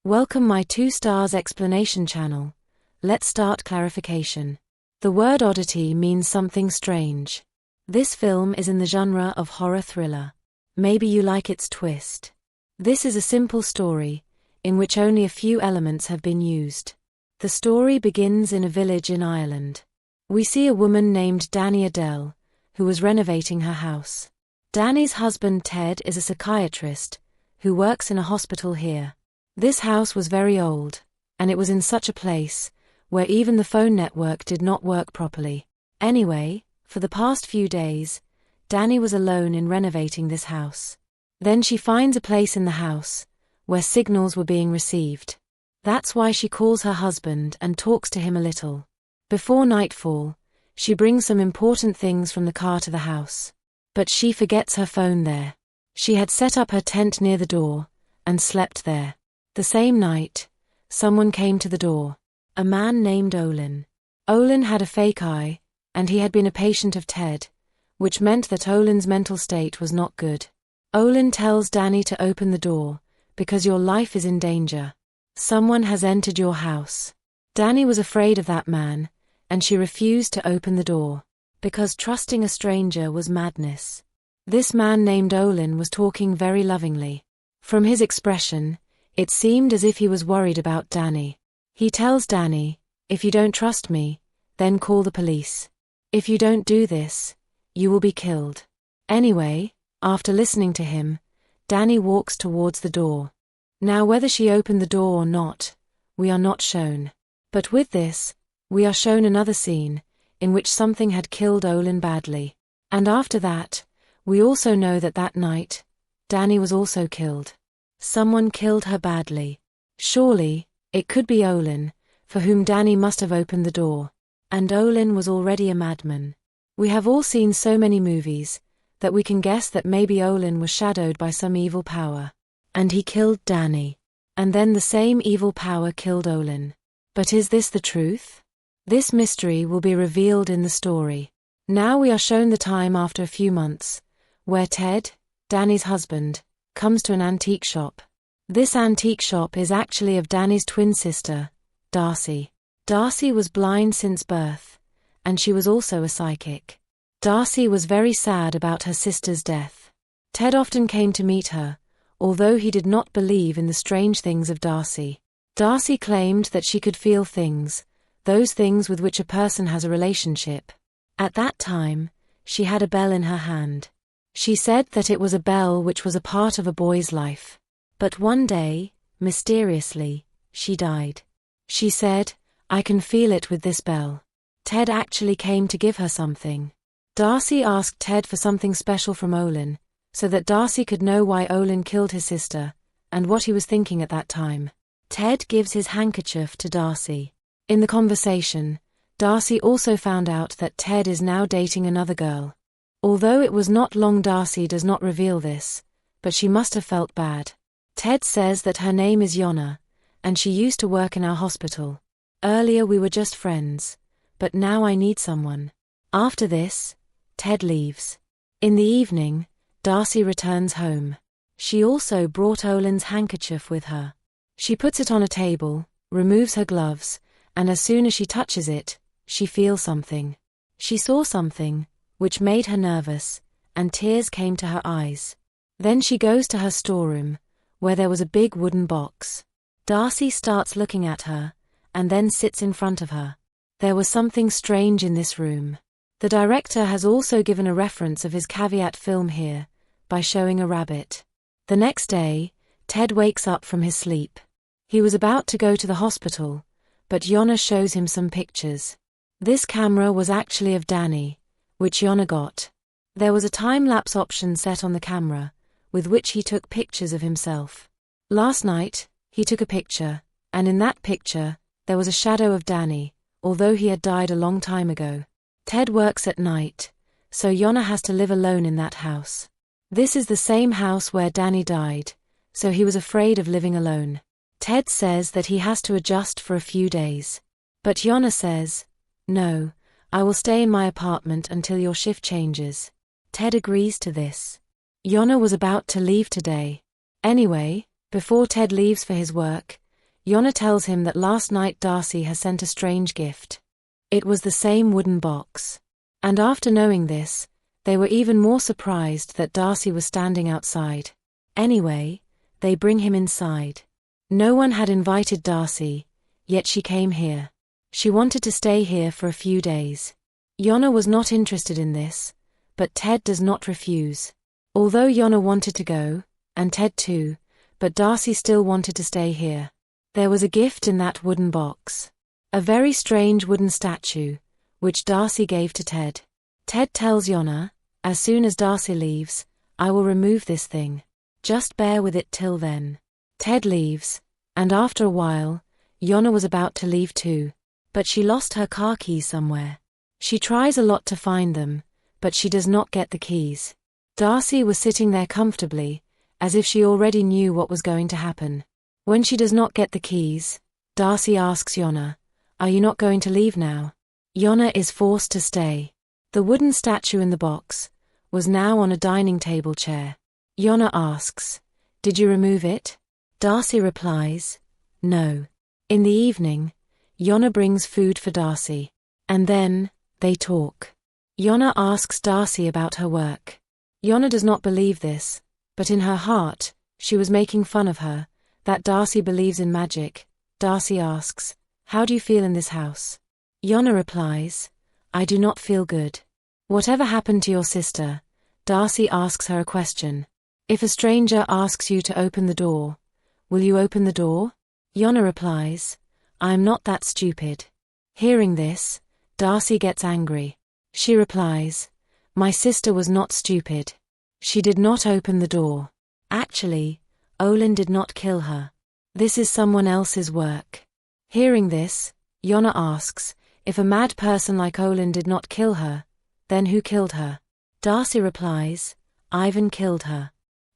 Welcome my 2 stars explanation channel. Let's start clarification. The word oddity means something strange. This film is in the genre of horror thriller. Maybe you like its twist. This is a simple story, in which only a few elements have been used. The story begins in a village in Ireland. We see a woman named Danny Adele, who was renovating her house. Danny's husband Ted is a psychiatrist, who works in a hospital here. This house was very old, and it was in such a place, where even the phone network did not work properly. Anyway, for the past few days, Danny was alone in renovating this house. Then she finds a place in the house, where signals were being received. That's why she calls her husband and talks to him a little. Before nightfall, she brings some important things from the car to the house. But she forgets her phone there. She had set up her tent near the door, and slept there. The same night, someone came to the door. A man named Olin. Olin had a fake eye, and he had been a patient of Ted, which meant that Olin's mental state was not good. Olin tells Danny to open the door, because your life is in danger. Someone has entered your house. Danny was afraid of that man, and she refused to open the door, because trusting a stranger was madness. This man named Olin was talking very lovingly. From his expression, it seemed as if he was worried about Danny. He tells Danny, "If you don't trust me, then call the police. If you don't do this, you will be killed." Anyway, after listening to him, Danny walks towards the door. Now whether she opened the door or not, we are not shown. But with this, we are shown another scene, in which something had killed Olin badly. And after that, we also know that that night, Danny was also killed. Someone killed her badly. Surely, it could be Olin, for whom Danny must have opened the door. And Olin was already a madman. We have all seen so many movies, that we can guess that maybe Olin was shadowed by some evil power. And he killed Danny. And then the same evil power killed Olin. But is this the truth? This mystery will be revealed in the story. Now we are shown the time after a few months, where Ted, Danny's husband, comes to an antique shop. This antique shop is actually of Danny's twin sister, Darcy. Darcy was blind since birth, and she was also a psychic. Darcy was very sad about her sister's death. Ted often came to meet her, although he did not believe in the strange things of Darcy. Darcy claimed that she could feel things, those things with which a person has a relationship. At that time, she had a bell in her hand. She said that it was a bell which was a part of a boy's life. But one day, mysteriously, she died. She said, "I can feel it with this bell." Ted actually came to give her something. Darcy asked Ted for something special from Olin, so that Darcy could know why Olin killed his sister, and what he was thinking at that time. Ted gives his handkerchief to Darcy. In the conversation, Darcy also found out that Ted is now dating another girl. Although it was not long, Darcy does not reveal this, but she must have felt bad. Ted says that her name is Yona, and she used to work in our hospital. Earlier we were just friends, but now I need someone. After this, Ted leaves. In the evening, Darcy returns home. She also brought Olin's handkerchief with her. She puts it on a table, removes her gloves, and as soon as she touches it, she feels something. She saw something, which made her nervous, and tears came to her eyes. Then she goes to her storeroom, where there was a big wooden box. Darcy starts looking at her, and then sits in front of her. There was something strange in this room. The director has also given a reference of his caveat film here, by showing a rabbit. The next day, Ted wakes up from his sleep. He was about to go to the hospital, but Yona shows him some pictures. This camera was actually of Danny, which Yona got. There was a time-lapse option set on the camera, with which he took pictures of himself. Last night, he took a picture, and in that picture, there was a shadow of Danny, although he had died a long time ago. Ted works at night, so Yona has to live alone in that house. This is the same house where Danny died, so he was afraid of living alone. Ted says that he has to adjust for a few days. But Yona says, "No, I will stay in my apartment until your shift changes." Ted agrees to this. Yona was about to leave today. Anyway, before Ted leaves for his work, Yona tells him that last night Darcy has sent a strange gift. It was the same wooden box. And after knowing this, they were even more surprised that Darcy was standing outside. Anyway, they bring him inside. No one had invited Darcy, yet she came here. She wanted to stay here for a few days. Yona was not interested in this, but Ted does not refuse. Although Yona wanted to go, and Ted too, but Darcy still wanted to stay here. There was a gift in that wooden box. A very strange wooden statue, which Darcy gave to Ted. Ted tells Yona, as soon as Darcy leaves, I will remove this thing. Just bear with it till then. Ted leaves, and after a while, Yona was about to leave too. But she lost her car keys somewhere. She tries a lot to find them, but she does not get the keys. Darcy was sitting there comfortably, as if she already knew what was going to happen. When she does not get the keys, Darcy asks Yona, are you not going to leave now? Yona is forced to stay. The wooden statue in the box was now on a dining table chair. Yona asks, did you remove it? Darcy replies, no. In the evening, Yona brings food for Darcy. And then, they talk. Yona asks Darcy about her work. Yona does not believe this, but in her heart, she was making fun of her, that Darcy believes in magic. Darcy asks, how do you feel in this house? Yona replies, I do not feel good. Whatever happened to your sister? Darcy asks her a question. If a stranger asks you to open the door, will you open the door? Yona replies, I am not that stupid. Hearing this, Darcy gets angry. She replies, my sister was not stupid. She did not open the door. Actually, Olin did not kill her. This is someone else's work. Hearing this, Yona asks, if a mad person like Olin did not kill her, then who killed her? Darcy replies, Ivan killed her.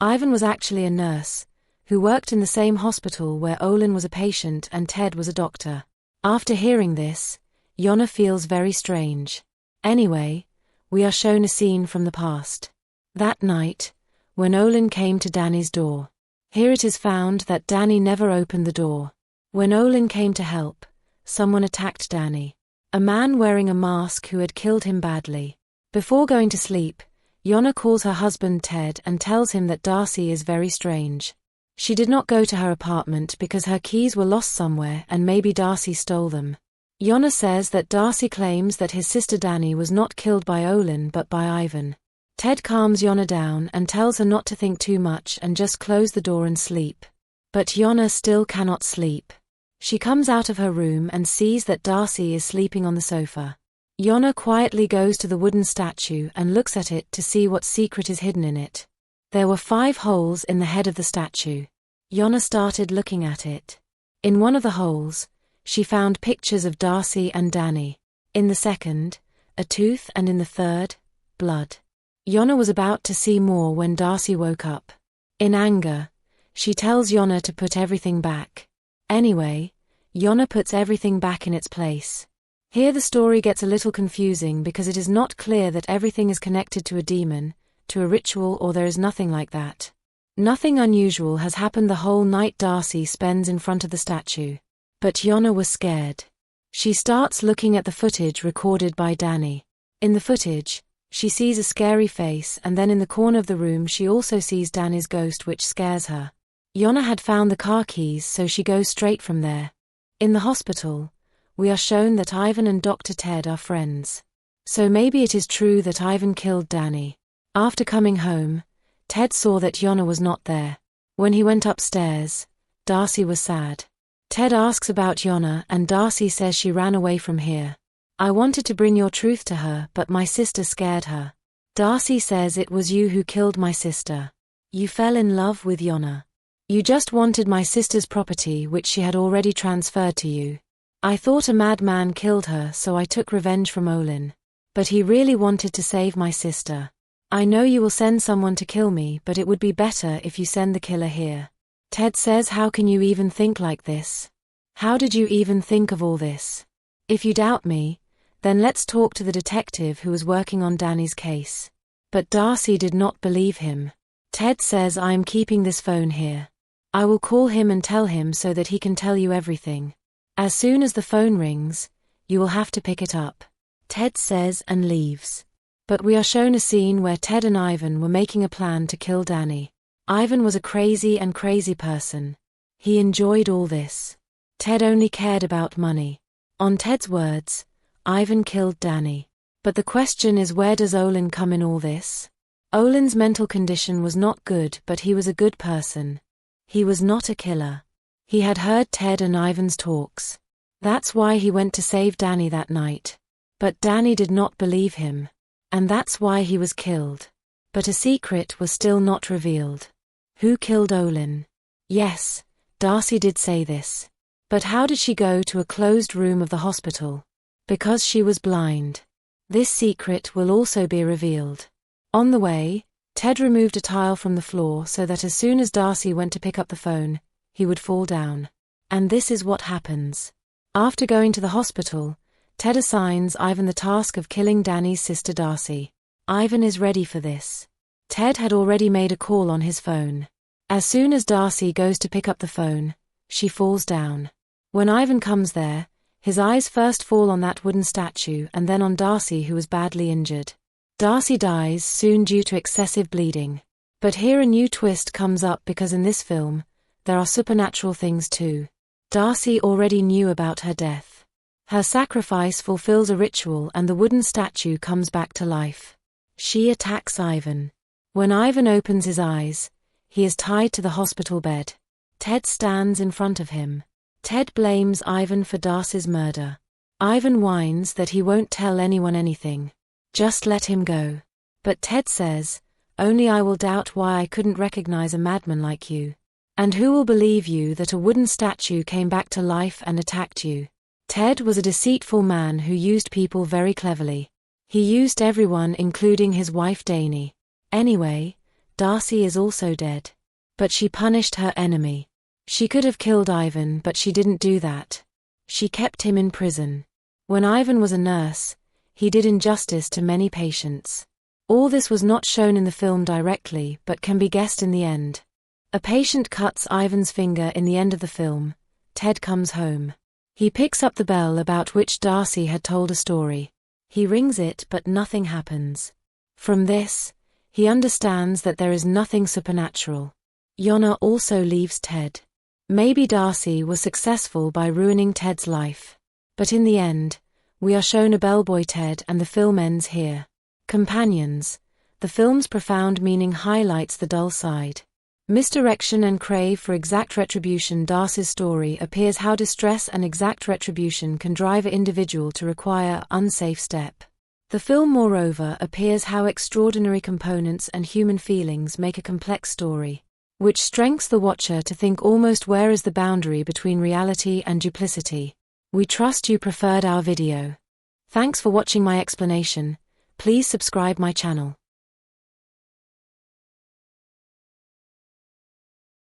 Ivan was actually a nurse, who worked in the same hospital where Olin was a patient and Ted was a doctor. After hearing this, Yona feels very strange. Anyway, we are shown a scene from the past. That night, when Olin came to Danny's door. Here it is found that Danny never opened the door. When Olin came to help, someone attacked Danny. A man wearing a mask who had killed him badly. Before going to sleep, Yona calls her husband Ted and tells him that Darcy is very strange. She did not go to her apartment because her keys were lost somewhere and maybe Darcy stole them. Yona says that Darcy claims that his sister Danny was not killed by Olin but by Ivan. Ted calms Yona down and tells her not to think too much and just close the door and sleep. But Yona still cannot sleep. She comes out of her room and sees that Darcy is sleeping on the sofa. Yona quietly goes to the wooden statue and looks at it to see what secret is hidden in it. There were 5 holes in the head of the statue. Yona started looking at it. In one of the holes, she found pictures of Darcy and Danny. In the second, a tooth, and in the third, blood. Yona was about to see more when Darcy woke up. In anger, she tells Yona to put everything back. Anyway, Yona puts everything back in its place. Here the story gets a little confusing because it is not clear that everything is connected to a demon, to a ritual, or there is nothing like that. Nothing unusual has happened the whole night Darcy spends in front of the statue. But Yona was scared. She starts looking at the footage recorded by Danny. In the footage, she sees a scary face, and then in the corner of the room she also sees Danny's ghost, which scares her. Yona had found the car keys, so she goes straight from there. In the hospital, we are shown that Ivan and Dr. Ted are friends. So maybe it is true that Ivan killed Danny. After coming home, Ted saw that Yona was not there. When he went upstairs, Darcy was sad. Ted asks about Yona and Darcy says she ran away from here. I wanted to bring your truth to her, but my sister scared her. Darcy says it was you who killed my sister. You fell in love with Yona. You just wanted my sister's property, which she had already transferred to you. I thought a madman killed her, so I took revenge from Olin. But he really wanted to save my sister. I know you will send someone to kill me, but it would be better if you send the killer here. Ted says, how can you even think like this? How did you even think of all this? If you doubt me, then let's talk to the detective who was working on Danny's case. But Darcy did not believe him. Ted says, I am keeping this phone here. I will call him and tell him so that he can tell you everything. As soon as the phone rings, you will have to pick it up. Ted says and leaves. But we are shown a scene where Ted and Ivan were making a plan to kill Danny. Ivan was a crazy person. He enjoyed all this. Ted only cared about money. On Ted's words, Ivan killed Danny. But the question is, where does Olin come in all this? Olin's mental condition was not good, but he was a good person. He was not a killer. He had heard Ted and Ivan's talks. That's why he went to save Danny that night. But Danny did not believe him. And that's why he was killed. But a secret was still not revealed. Who killed Olin? Yes, Darcy did say this. But how did she go to a closed room of the hospital? Because she was blind. This secret will also be revealed. On the way, Ted removed a tile from the floor so that as soon as Darcy went to pick up the phone, he would fall down. And this is what happens. After going to the hospital, Ted assigns Ivan the task of killing Danny's sister Darcy. Ivan is ready for this. Ted had already made a call on his phone. As soon as Darcy goes to pick up the phone, she falls down. When Ivan comes there, his eyes first fall on that wooden statue and then on Darcy, who was badly injured. Darcy dies soon due to excessive bleeding. But here a new twist comes up because in this film, there are supernatural things too. Darcy already knew about her death. Her sacrifice fulfills a ritual and the wooden statue comes back to life. She attacks Ivan. When Ivan opens his eyes, he is tied to the hospital bed. Ted stands in front of him. Ted blames Ivan for Darcy's murder. Ivan whines that he won't tell anyone anything. Just let him go. But Ted says, only I will doubt why I couldn't recognize a madman like you. And who will believe you that a wooden statue came back to life and attacked you? Ted was a deceitful man who used people very cleverly. He used everyone, including his wife Dani. Anyway, Darcy is also dead. But she punished her enemy. She could have killed Ivan, but she didn't do that. She kept him in prison. When Ivan was a nurse, he did injustice to many patients. All this was not shown in the film directly, but can be guessed in the end. A patient cuts Ivan's finger in the end of the film. Ted comes home. He picks up the bell about which Darcy had told a story. He rings it, but nothing happens. From this, he understands that there is nothing supernatural. Yona also leaves Ted. Maybe Darcy was successful by ruining Ted's life. But in the end, we are shown a bellboy Ted and the film ends here. Companions, the film's profound meaning highlights the dull side. Misdirection and crave for exact retribution. Darcy's story appears how distress and exact retribution can drive an individual to require an unsafe step. The film moreover appears how extraordinary components and human feelings make a complex story, which strengthens the watcher to think almost where is the boundary between reality and duplicity. We trust you preferred our video. Thanks for watching my explanation. Please subscribe my channel.